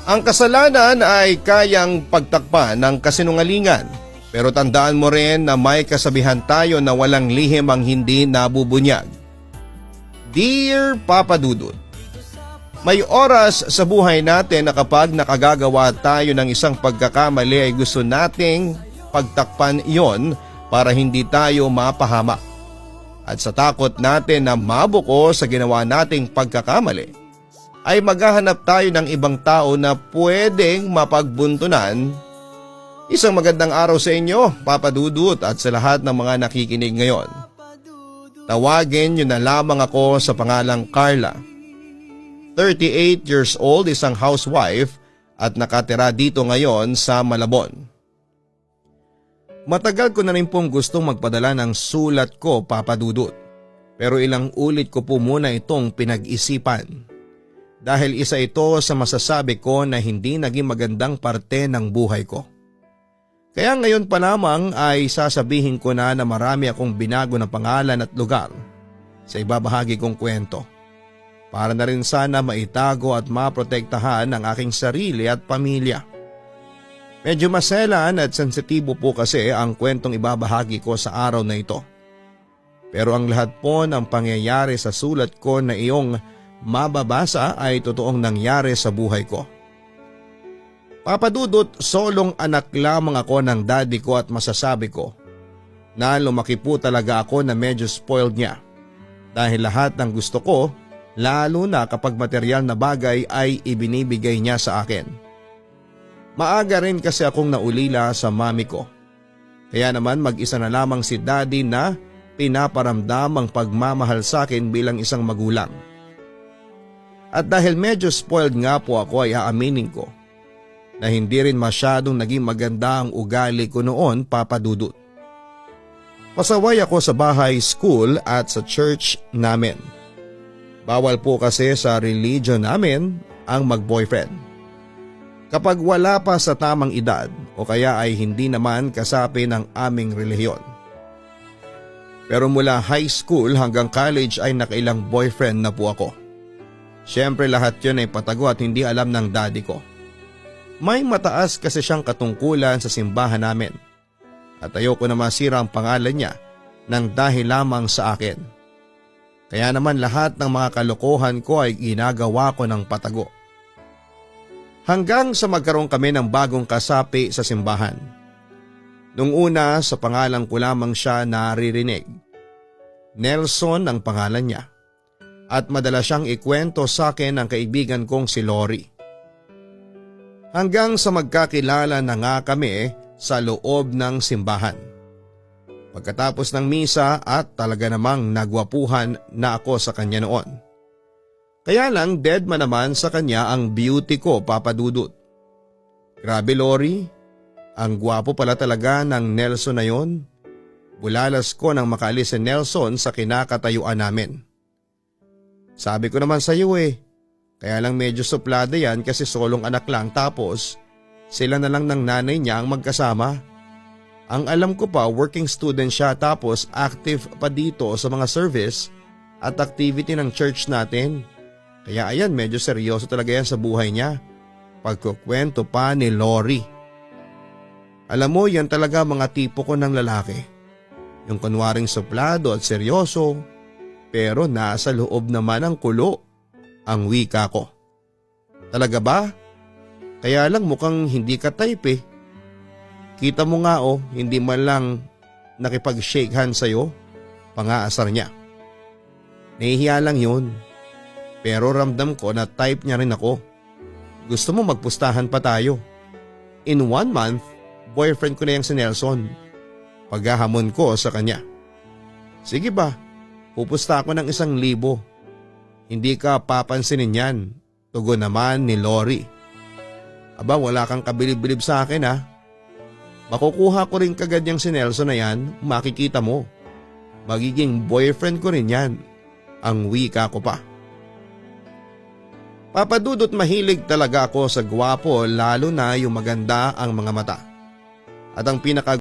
Ang kasalanan ay kayang pagtakpan ng kasinungalingan. Pero tandaan mo rin na may kasabihan tayo na walang lihim ang hindi nabubunyag. Dear Papa Dudut, may oras sa buhay natin na kapag nakagagawa tayo ng isang pagkakamali ay gusto nating pagtakpan iyon para hindi tayo mapahamak. At sa takot natin na mabuko sa ginawa nating pagkakamali, ay maghahanap tayo ng ibang tao na pwedeng mapagbuntunan. Isang magandang araw sa inyo, Papa Dudut, at sa lahat ng mga nakikinig ngayon. Tawagin niyo na lamang ako sa pangalang Carla. 38 years old, isang housewife at nakatira dito ngayon sa Malabon. Matagal ko na rin pong gustong magpadala ng sulat ko, Papa Dudut. Pero ilang ulit ko po muna itong pinag-isipan. Dahil isa ito sa masasabi ko na hindi naging magandang parte ng buhay ko. Kaya ngayon pa lamang ay sasabihin ko na marami akong binago na pangalan at lugar sa ibabahagi kong kwento. Para na rin sana maitago at maprotektahan ang aking sarili at pamilya. Medyo maselan at sensitibo po kasi ang kwentong ibabahagi ko sa araw na ito. Pero ang lahat po ng pangyayari sa sulat ko na iyong mababasa ay totoong nangyari sa buhay ko. Papa Dudut, solong anak lamang ako ng daddy ko at masasabi ko na lumaki po talaga ako na medyo spoiled niya. Dahil lahat ng gusto ko, lalo na kapag material na bagay ay ibinibigay niya sa akin. Maaga rin kasi akong naulila sa mami ko. Kaya naman mag-isa na lamang si daddy na pinaparamdam ang pagmamahal sa akin bilang isang magulang. At dahil medyo spoiled nga po ako ay aaminin ko na hindi rin masyadong naging maganda ang ugali ko noon, Papa Dudut. Pasaway ako sa bahay, school at sa church namin. Bawal po kasi sa religion namin ang mag-boyfriend. Kapag wala pa sa tamang edad o kaya ay hindi naman kasapi ng aming relihiyon. Pero mula high school hanggang college ay nakailang boyfriend na po ako. Siyempre lahat yun ay patago at hindi alam ng daddy ko. May mataas kasi siyang katungkulan sa simbahan namin. At ayoko na masira ang pangalan niya nang dahil lamang sa akin. Kaya naman lahat ng mga kalokohan ko ay ginagawa ko ng patago. Hanggang sa magkaroon kami ng bagong kasapi sa simbahan. Nung una sa pangalan ko lamang siya naririnig. Nelson ang pangalan niya. At madalas siyang ikwento sa akin ng kaibigan kong si Lori. Hanggang sa magkakilala na nga kami sa loob ng simbahan. Pagkatapos ng misa at talaga namang nagwapuhan na ako sa kanya noon. Kaya lang dead man naman sa kanya ang beauty ko, Papa Dudut. Grabe Lori, ang gwapo pala talaga ng Nelson na yon. Bulalas ko nang makaalis si Nelson sa kinakatayuan namin. Sabi ko naman sa iyo kaya lang medyo suplada yan kasi solong anak lang tapos sila na lang ng nanay niya ang magkasama. Ang alam ko pa working student siya tapos active pa dito sa mga service at activity ng church natin. Kaya ayan medyo seryoso talaga yan sa buhay niya. Pagkukwento pa ni Lori. Alam mo yan talaga mga tipo ko ng lalaki. Yung kunwaring suplado at seryoso pero nasa loob naman ang kulo. Ang wika ko. Talaga ba? Kaya lang mukhang hindi ka type Kita mo nga hindi man lang nakipag-shake hand sa'yo. Pangaasar niya. Nahihiya lang yun. Pero ramdam ko na type niya rin ako. Gusto mo magpustahan pa tayo. In 1 month, boyfriend ko na yung si Nelson. Paghahamon ko sa kanya. Sige ba, pupusta ako ng 1,000. Hindi ka papansinin yan, tugon naman ni Lori. Aba wala kang kabilib-bilib sa akin Makukuha ko rin kagad yung si Nelson na yan, makikita mo. Magiging boyfriend ko rin yan, ang wika ko pa. Papa Dudut, mahilig talaga ako sa gwapo lalo na yung maganda ang mga mata. At ang pinaka